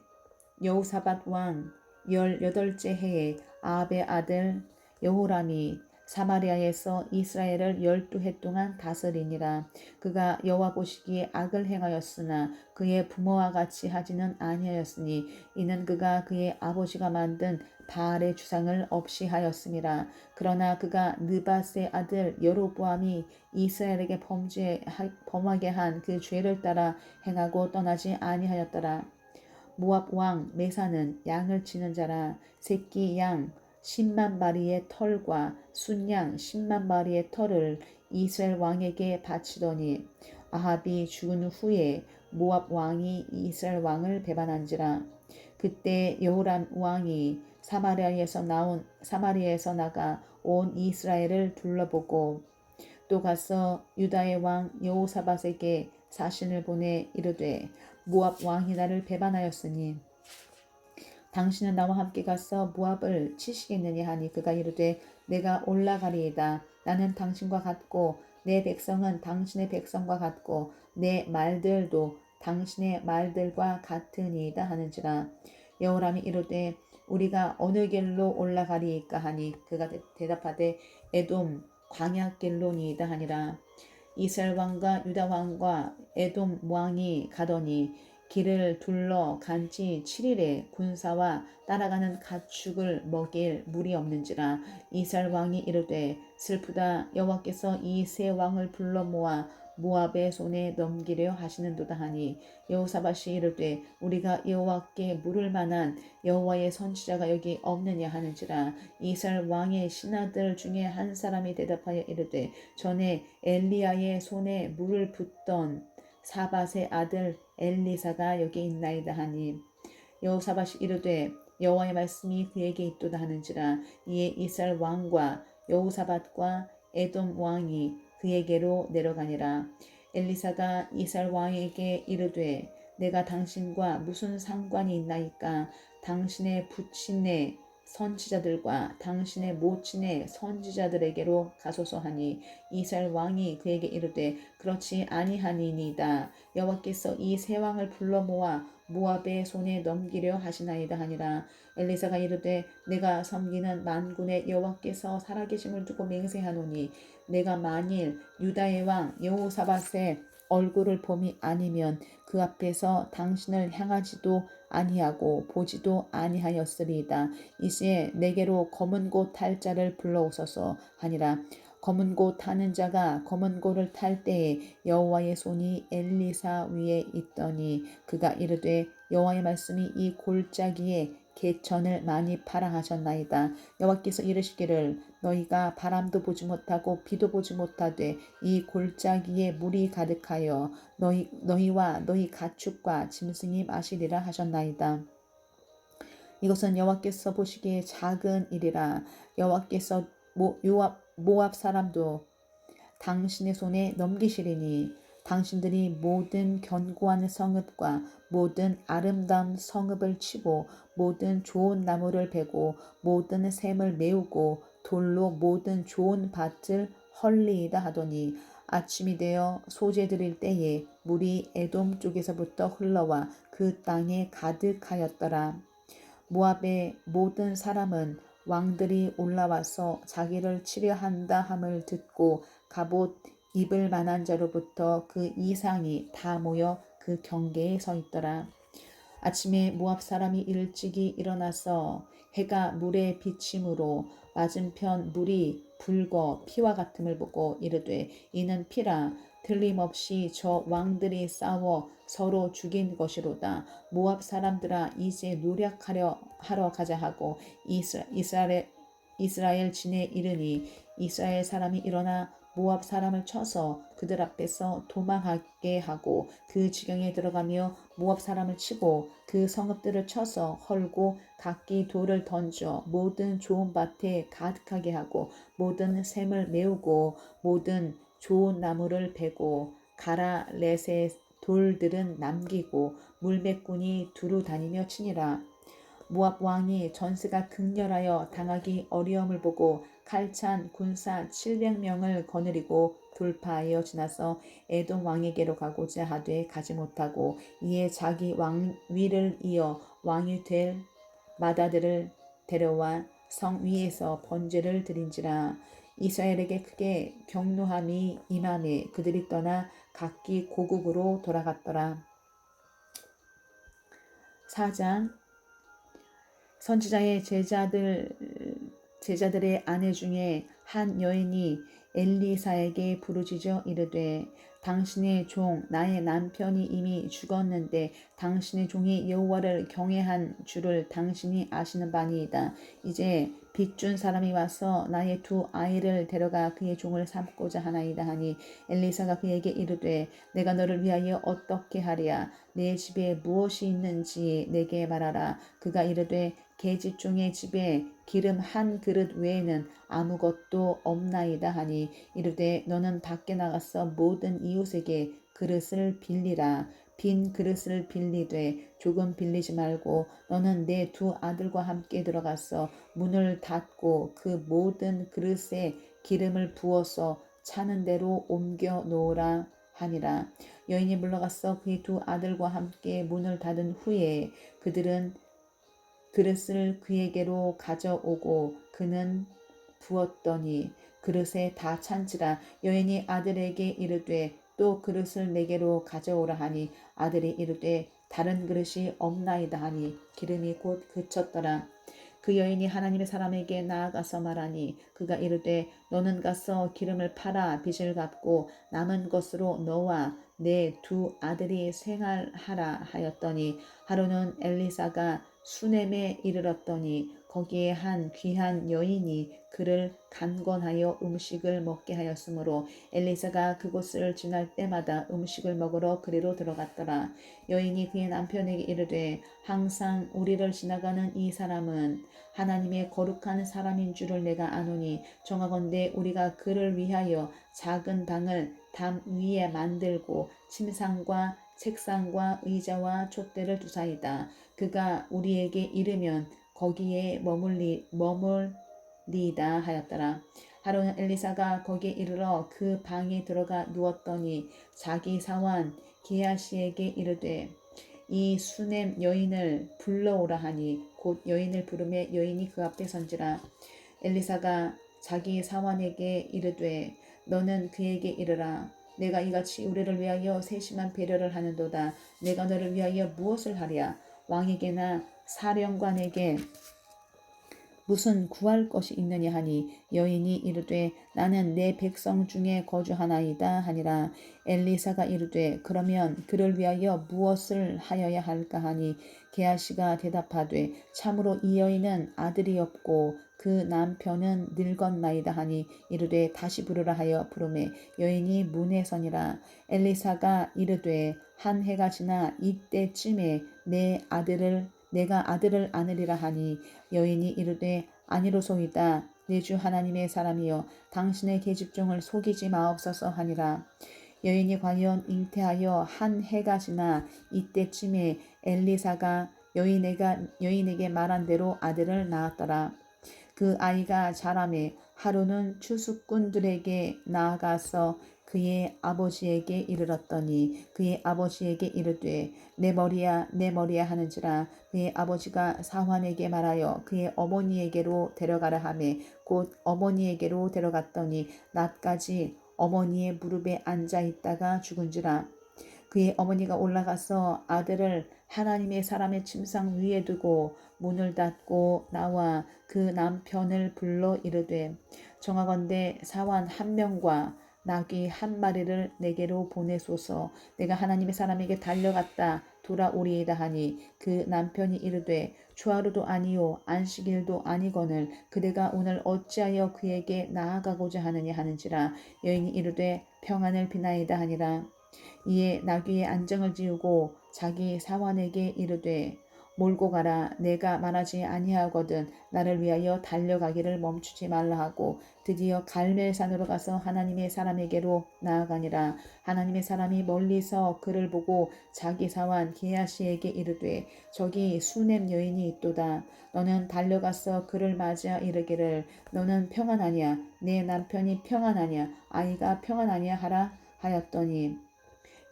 [SPEAKER 1] 여호사밧 왕 18째 해에 아합의 아들 여호람이 사마리아에서 이스라엘을 12해 동안 다스리니라. 그가 여호와 보시기에 악을 행하였으나 그의 부모와 같이 하지는 아니하였으니 이는 그가 그의 아버지가 만든 바알의 주상을 없이 하였음이라. 그러나 그가 느밧의 아들 여로보암이 이스라엘에게 범하게 한 그 죄를 따라 행하고 떠나지 아니하였더라. 모압 왕 메사는 양을 치는 자라. 새끼 양 10만 마리의 털과 순양 10만 마리의 털을 이스라엘 왕에게 바치더니 아합이 죽은 후에 모압 왕이 이스라엘 왕을 배반한지라. 그때 여호람 왕이 사마리아에서 나가 온 이스라엘을 둘러보고 또 가서 유다의 왕 여호사밧에게 사신을 보내 이르되 모압 왕이 나를 배반하였으니 당신은 나와 함께 가서 모압을 치시겠느냐 하니 그가 이르되 내가 올라가리이다. 나는 당신과 같고 내 백성은 당신의 백성과 같고 내 말들도 당신의 말들과 같으니이다 하는지라. 여호람이 이르되 우리가 어느 길로 올라가리이까 하니 그가 대답하되 에돔 광야길로니이다 하니라. 이스라엘 왕과 유다 왕과 에돔 왕이 가더니 길을 둘러 간지 7일에 군사와 따라가는 가축을 먹일 물이 없는지라. 이스라엘 왕이 이르되 슬프다. 여호와께서 이 세 왕을 불러 모아 모압의 손에 넘기려 하시는도다 하니 여호사밧이 이르되 우리가 여호와께 물을 만한 여호와의 선지자가 여기 없느냐 하는지라. 이스라엘 왕의 신하들 중에 한 사람이 대답하여 이르되 전에 엘리야의 손에 물을 붓던 사밧의 아들 엘리사가 여기 있나이다 하니 여호사밧이 이르되 여호와의 말씀이 그에게 있도다 하는지라. 이에 이스라엘 왕과 여호사밧과 에돔 왕이 그에게로 내려가니라. 엘리사가 이스라엘 왕에게 이르되 내가 당신과 무슨 상관이 있나이까. 당신의 부친의 선지자들과 당신의 모친의 선지자들에게로 가소서 하니 이스라엘 왕이 그에게 이르되 그렇지 아니하니이다. 여호와께서 이 세 왕을 불러 모아 모압의 손에 넘기려 하시나이다 하니라. 엘리사가 이르되 내가 섬기는 만군의 여호와께서 살아계심을 두고 맹세하노니 내가 만일 유다의 왕 여호사밧의 얼굴을 봄이 아니면 그 앞에서 당신을 향하지도 아니하고 보지도 아니하였으리이다. 이제 내게로 검은 고 탈 자를 불러오소서 하니라. 검은 고 타는 자가 검은 고를 탈 때에 여호와의 손이 엘리사 위에 있더니 그가 이르되 여호와의 말씀이 이 골짜기에 개천을 많이 파라 하셨나이다. 여호와께서 이르시기를 너희가 바람도 보지 못하고 비도 보지 못하되 이 골짜기에 물이 가득하여 너희와 너희 가축과 짐승이 마시리라 하셨나이다. 이것은 여호와께서 보시기에 작은 일이라. 여호와께서 모압 사람도 당신의 손에 넘기시리니 당신들이 모든 견고한 성읍과 모든 아름다운 성읍을 치고 모든 좋은 나무를 베고 모든 샘을 메우고 돌로 모든 좋은 밭을 헐리이다 하더니 아침이 되어 소재 드릴 때에 물이 에돔 쪽에서부터 흘러와 그 땅에 가득하였더라. 모압의 모든 사람은 왕들이 올라와서 자기를 치려 한다 함을 듣고 갑옷 입을 만한 자로부터 그 이상이 다 모여 그 경계에 서 있더라. 아침에 모압 사람이 일찍이 일어나서 해가 물에 비침으로 맞은편 물이 붉어 피와 같음을 보고 이르되 이는 피라. 틀림없이 저 왕들이 싸워 서로 죽인 것이로다. 모압 사람들아 이제 노력하러 가자 하고 이스라엘 진에 이르니 이스라엘 사람이 일어나 모압 사람을 쳐서 그들 앞에서 도망하게 하고 그 지경에 들어가며 모압 사람을 치고 그 성읍들을 쳐서 헐고 각기 돌을 던져 모든 좋은 밭에 가득하게 하고 모든 샘을 메우고 모든 좋은 나무를 베고 가라렛의 돌들은 남기고 물매꾼이 두루 다니며 치니라. 모압 왕이 전세가 극렬하여 당하기 어려움을 보고 칼찬 군사 700명을 거느리고 돌파하여 지나서 에돔 왕에게로 가고자 하되 가지 못하고 이에 자기 왕위를 이어 왕이 될 마다들을 데려와 성 위에서 번제를 드린지라. 이스라엘에게 크게 경노함이 임하매 그들이 떠나 각기 고국으로 돌아갔더라. 4장 선지자의 제자들의 아내 중에 한 여인이 엘리사에게 부르짖어 이르되 당신의 종 나의 남편이 이미 죽었는데 당신의 종이 여호와를 경외한 줄을 당신이 아시는 바니이다. 이제 빚준 사람이 와서 나의 두 아이를 데려가 그의 종을 삼고자 하나이다 하니 엘리사가 그에게 이르되 내가 너를 위하여 어떻게 하랴. 내 집에 무엇이 있는지 내게 말하라. 그가 이르되 계집종의 집에 기름 한 그릇 외에는 아무것도 없나이다 하니 이르되 너는 밖에 나가서 모든 이웃에게 그릇을 빌리라. 빈 그릇을 빌리되 조금 빌리지 말고 너는 내 두 아들과 함께 들어가서 문을 닫고 그 모든 그릇에 기름을 부어서 차는 대로 옮겨 놓으라 하니라. 여인이 물러가서 그의 두 아들과 함께 문을 닫은 후에 그들은 그릇을 그에게로 가져오고 그는 부었더니 그릇에 다 찬지라. 여인이 아들에게 이르되 또 그릇을 내게로 가져오라 하니 아들이 이르되 다른 그릇이 없나이다 하니 기름이 곧 그쳤더라. 그 여인이 하나님의 사람에게 나아가서 말하니 그가 이르되 너는 가서 기름을 팔아 빚을 갚고 남은 것으로 너와 내 두 아들이 생활하라 하였더니 하루는 엘리사가 수넴에 이르렀더니 거기에 한 귀한 여인이 그를 간권하여 음식을 먹게 하였으므로 엘리사가 그곳을 지날 때마다 음식을 먹으러 그리로 들어갔더라. 여인이 그의 남편에게 이르되 항상 우리를 지나가는 이 사람은 하나님의 거룩한 사람인 줄을 내가 아노니 정하건대 우리가 그를 위하여 작은 방을 담 위에 만들고 침상과 책상과 의자와 촛대를 두사이다. 그가 우리에게 이르면 거기에 머물리이다 하였더라. 하루는 엘리사가 거기에 이르러 그 방에 들어가 누웠더니 자기 사환 게하시에게 이르되 이 수넴 여인을 불러오라 하니 곧 여인을 부르매 여인이 그 앞에 선지라. 엘리사가 자기 사환에게 이르되 너는 그에게 이르라. 내가 이같이 우리를 위하여 세심한 배려를 하는도다. 내가 너를 위하여 무엇을 하랴. 왕에게나 사령관에게 무슨 구할 것이 있느냐 하니 여인이 이르되 나는 내 백성 중에 거주하나이다 하니라. 엘리사가 이르되 그러면 그를 위하여 무엇을 하여야 할까 하니 게하시가 대답하되 참으로 이 여인은 아들이 없고 그 남편은 늙었나이다 하니 이르되 다시 부르라 하여 부르매 여인이 문에 서니라. 엘리사가 이르되 한 해가 지나 이때쯤에 내가 아들을 안으리라 하니 여인이 이르되 아니로소이다. 내 주 하나님의 사람이여 당신의 계집종을 속이지 마옵소서 하니라. 여인이 과연 잉태하여 한 해가 지나 이때쯤에 엘리사가 여인에게 말한 대로 아들을 낳았더라. 그 아이가 자라매 하루는 추수꾼들에게 나아가서 그의 아버지에게 이르렀더니 그의 아버지에게 이르되 내 머리야 내 머리야 하는지라. 그의 아버지가 사환에게 말하여 그의 어머니에게로 데려가라 하매 곧 어머니에게로 데려갔더니 낮까지 어머니의 무릎에 앉아 있다가 죽은지라. 그의 어머니가 올라가서 아들을 하나님의 사람의 침상 위에 두고 문을 닫고 나와 그 남편을 불러 이르되 정하건대 사환 한 명과 나귀 한 마리를 내게로 보내소서. 내가 하나님의 사람에게 달려갔다 돌아오리이다 하니 그 남편이 이르되 초하루도 아니요 안식일도 아니거늘 그대가 오늘 어찌하여 그에게 나아가고자 하느냐 하는지라. 여인이 이르되 평안을 비나이다 하니라. 이에 나귀의 안정을 지우고 자기 사환에게 이르되 몰고 가라. 내가 말하지 아니하거든 나를 위하여 달려가기를 멈추지 말라 하고 드디어 갈멜산으로 가서 하나님의 사람에게로 나아가니라. 하나님의 사람이 멀리서 그를 보고 자기 사환 게하시에게 이르되 저기 수넴 여인이 있도다. 너는 달려가서 그를 맞아 이르기를 너는 평안하냐 내 남편이 평안하냐 아이가 평안하냐 하라 하였더니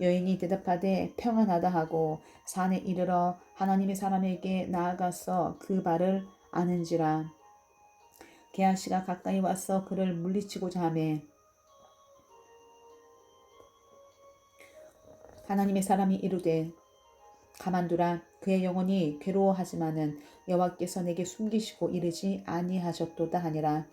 [SPEAKER 1] 여인이 대답하되 평안하다 하고 산에 이르러 하나님의 사람에게 나아가서 그 발을 아는지라. 게하시가 가까이 와서 그를 물리치고자 하매 하나님의 사람이 이르되 가만두라. 그의 영혼이 괴로워하지만은 여호와께서 내게 숨기시고 이르지 아니하셨도다 하니라.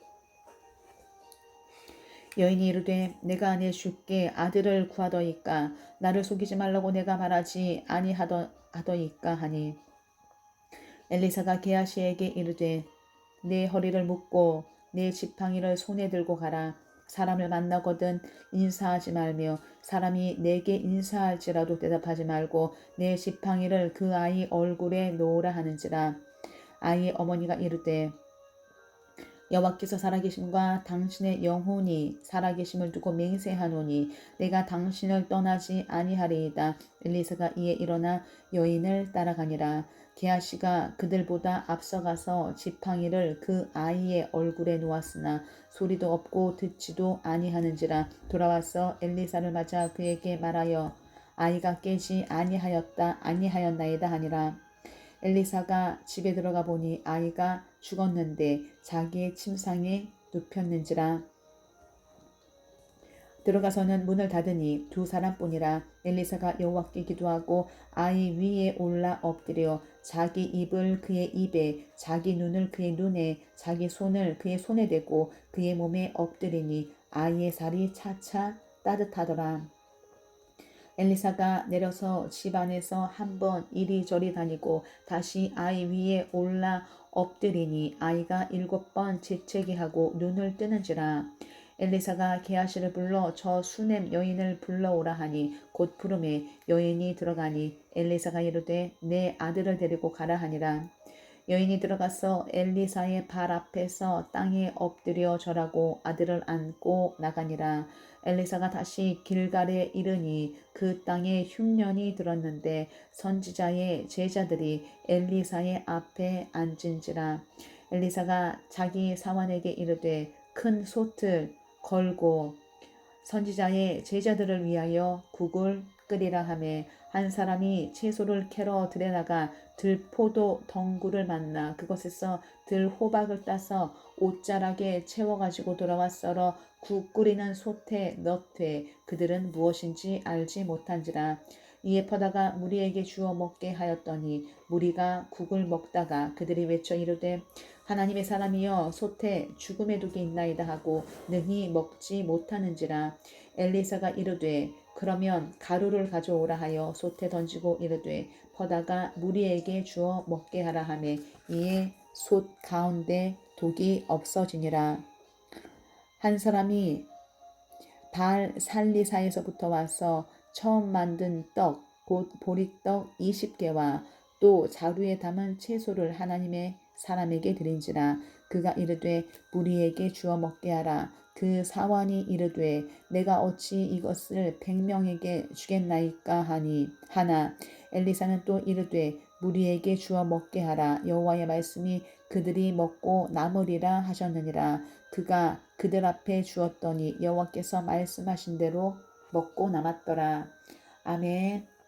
[SPEAKER 1] 여인이 이르되 내가 내 주께 아들을 구하더이까 나를 속이지 말라고 내가 말하지 아니하더이까 하니 엘리사가 게하시에게 이르되 내 허리를 묶고 내 지팡이를 손에 들고 가라. 사람을 만나거든 인사하지 말며 사람이 내게 인사할지라도 대답하지 말고 내 지팡이를 그 아이 얼굴에 놓으라 하는지라. 아이의 어머니가 이르되 여호와께서 살아계심과 당신의 영혼이 살아계심을 두고 맹세하노니 내가 당신을 떠나지 아니하리이다. 엘리사가 이에 일어나 여인을 따라가니라. 게하시가 그들보다 앞서가서 지팡이를 그 아이의 얼굴에 놓았으나 소리도 없고 듣지도 아니하는지라. 돌아와서 엘리사를 맞아 그에게 말하여 아이가 깨지 아니하였나이다 하니라. 엘리사가 집에 들어가 보니 아이가 죽었는데 자기의 침상에 눕혔는지라. 들어가서는 문을 닫으니 두 사람뿐이라. 엘리사가 여호와께 기도하고 아이 위에 올라 엎드려 자기 입을 그의 입에, 자기 눈을 그의 눈에, 자기 손을 그의 손에 대고 그의 몸에 엎드리니 아이의 살이 차차 따뜻하더라. 엘리사가 내려서 집 안에서 한번 이리저리 다니고 다시 아이 위에 올라 엎드리니 아이가 7번 재채기 하고 눈을 뜨는지라. 엘리사가 게하시를 불러 저 수넴 여인을 불러오라 하니 곧 부르매 여인이 들어가니 엘리사가 이르되 내 아들을 데리고 가라 하니라. 여인이 들어가서 엘리사의 발 앞에서 땅에 엎드려 절하고 아들을 안고 나가니라. 엘리사가 다시 길갈에 이르니 그 땅에 흉년이 들었는데 선지자의 제자들이 엘리사의 앞에 앉은지라. 엘리사가 자기 사환에게 이르되 큰 솥을 걸고 선지자의 제자들을 위하여 국을 끓이라 하매 한 사람이 채소를 캐러 들여나가 들포도 덩굴을 만나 그것에서 들호박을 따서 옷자락에 채워가지고 돌아와 썰어 국 끓이는 솥에 넣되 그들은 무엇인지 알지 못한지라. 이에 퍼다가 무리에게 주어 먹게 하였더니 무리가 국을 먹다가 그들이 외쳐 이르되 하나님의 사람이여 솥에 죽음의 독이 있나이다 하고 능히 먹지 못하는지라. 엘리사가 이르되 그러면 가루를 가져오라 하여 솥에 던지고 이르되 퍼다가 무리에게 주어 먹게 하라 하매 이에 솥 가운데 독이 없어지니라. 한 사람이 바알 살리사에서부터 와서 처음 만든 떡 곧 보리떡 20개와 또 자루에 담은 채소를 하나님의 사람에게 드린지라. 그가 이르되 무리에게 주어 먹게 하라. 그 사환이 이르되 내가 어찌 이것을 100명에게 주겠나이까 하나 엘리사는 또 이르되 무리에게 주어 먹게 하라. 여호와의 말씀이 그들이 먹고 남으리라 하셨느니라. 그가 그들 앞에 주었더니 여호와께서 말씀하신 대로 먹고 남았더라. 아멘.